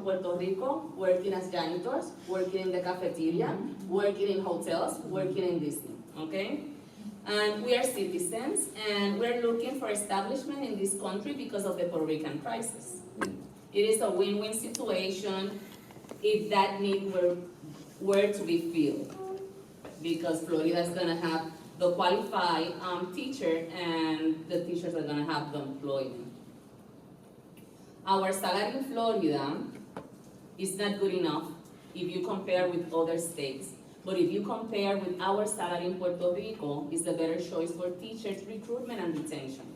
Puerto Rico, working as janitors, working in the cafeteria, working in hotels, working in Disney, okay? And we are citizens, and we're looking for establishment in this country because of the Puerto Rican crisis. It is a win-win situation if that need were to be filled, because Florida is gonna have the qualified teacher, and the teachers are gonna have the employment. Our salary in Florida is not good enough if you compare with other states. But if you compare with our salary in Puerto Rico, it's a better choice for teachers' recruitment and retention.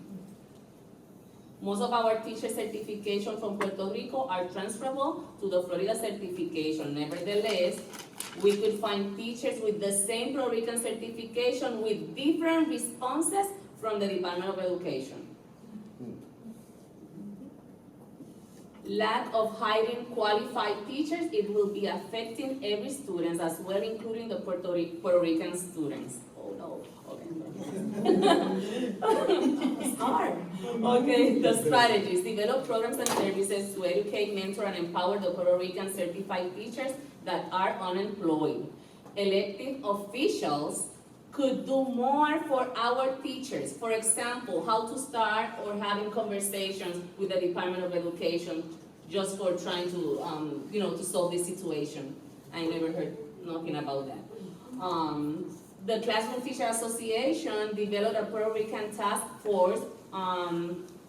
Most of our teacher certification from Puerto Rico are transferable to the Florida certification. Nevertheless, we could find teachers with the same Puerto Rican certification with different responses from the Department of Education. Lack of hiring qualified teachers, it will be affecting every student as well, including the Puerto Rican students. Oh no, okay. It's hard. Okay, the strategies: develop programs and services to educate, mentor, and empower the Puerto Rican certified teachers that are unemployed. Elected officials could do more for our teachers. For example, how to start or having conversations with the Department of Education just for trying to, to solve this situation. I never heard nothing about that. The Classroom Teacher Association developed a Puerto Rican task force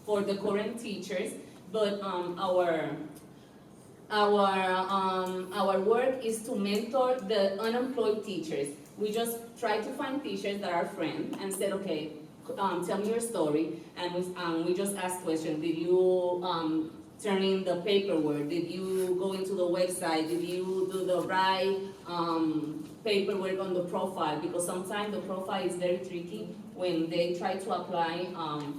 for the current teachers, but our work is to mentor the unemployed teachers. We just try to find teachers that are friends and said, okay, tell me your story, and we just ask questions. Did you turn in the paperwork? Did you go into the website? Did you do the right paperwork on the profile? Because sometimes the profile is very tricky when they try to apply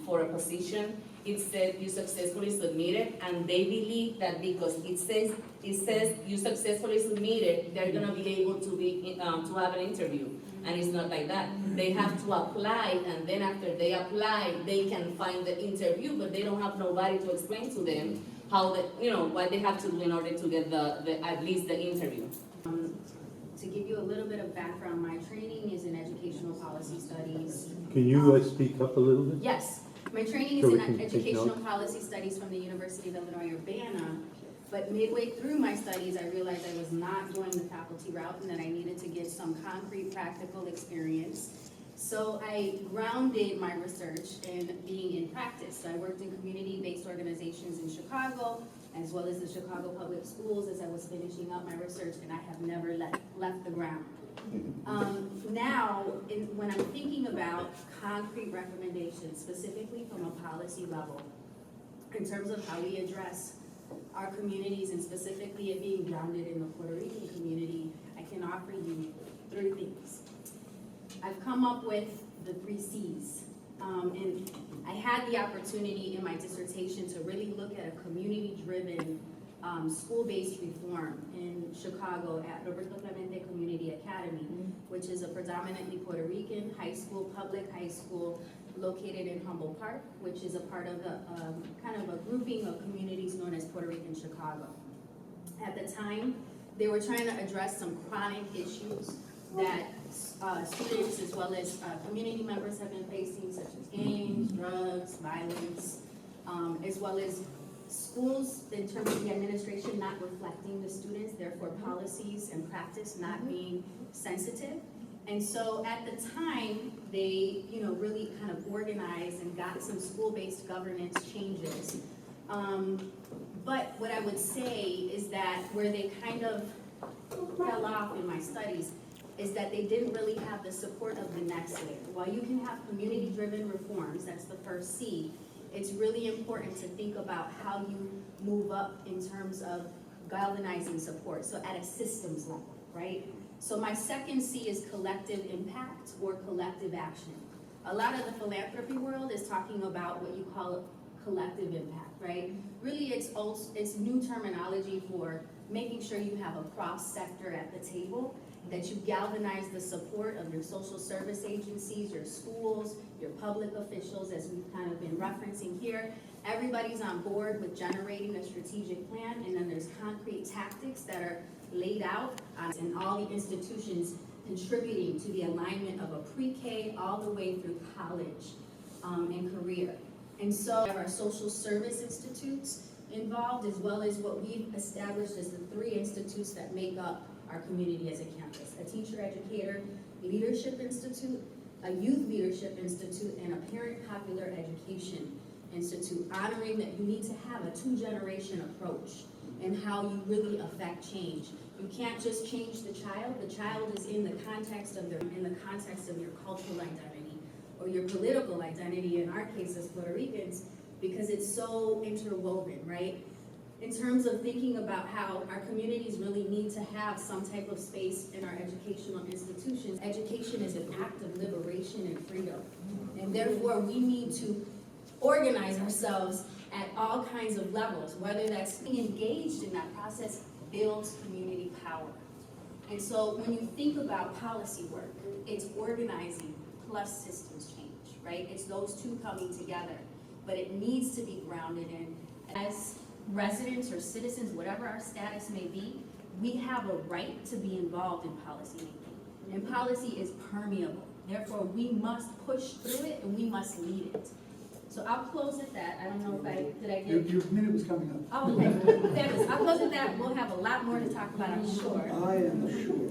for a position. It says you successfully submitted, and they believe that because it says you successfully submitted, they're gonna be able to have an interview, and it's not like that. They have to apply, and then after they apply, they can find the interview, but they don't have nobody to explain to them how what they have to do in order to get at least the interview. To give you a little bit of background, my training is in educational policy studies. Can you speak up a little bit? Yes. My training is in educational policy studies from the University of Illinois Urbana, but midway through my studies, I realized I was not going the faculty route and that I needed to get some concrete practical experience. So I grounded my research in being in practice. So I worked in community-based organizations in Chicago, as well as the Chicago Public Schools as I was finishing up my research, and I have never left the ground. Now, when I'm thinking about concrete recommendations, specifically from a policy level, in terms of how we address our communities and specifically it being grounded in the Puerto Rican community, I can offer you 3 things. I've come up with the 3 C's. And I had the opportunity in my dissertation to really look at a community-driven school-based reform in Chicago at Roberto Clemente Community Academy, which is a predominantly Puerto Rican public high school located in Humboldt Park, which is a part of the kind of a grouping of communities known as Puerto Rican Chicago. At the time, they were trying to address some chronic issues that students as well as community members have been facing, such as gangs, drugs, violence, as well as schools in terms of the administration not reflecting the students, therefore policies and practice not being sensitive. And so at the time, they really kind of organized and got some school-based governance changes. But what I would say is that where they kind of fell off in my studies is that they didn't really have the support of the next layer. While you can have community-driven reforms, that's the first C, it's really important to think about how you move up in terms of galvanizing support, so at a systems level, right? So my second C is collective impact or collective action. A lot of the philanthropy world is talking about what you call collective impact, right? Really it's new terminology for making sure you have a cross sector at the table, that you galvanize the support of your social service agencies, your schools, your public officials, as we've kind of been referencing here, everybody's on board with generating a strategic plan, and then there's concrete tactics that are laid out, and all the institutions contributing to the alignment of a pre-K all the way through college and career. And so we have our social service institutes involved, as well as what we've established as the 3 institutes that make up our community as a campus: a teacher educator leadership institute, a youth leadership institute, and a parent popular education institute, honoring that you need to have a 2-generation approach in how you really affect change. You can't just change the child. The child is in the context of your cultural identity or your political identity, in our case as Puerto Ricans, because it's so interwoven, right? In terms of thinking about how our communities really need to have some type of space in our educational institutions. Education is an act of liberation and freedom. And therefore, we need to organize ourselves at all kinds of levels, whether that's being engaged in that process builds community power. And so when you think about policy work, it's organizing plus systems change, right? It's those two coming together, but it needs to be grounded in, as residents or citizens, whatever our status may be, we have a right to be involved in policy making. And policy is permeable. Therefore, we must push through it and we must lead it. So I'll close at that. I don't know if did I get... Your minute was coming up. Oh, okay. Fabulous. I'll close at that. We'll have a lot more to talk about, I'm sure. I am sure.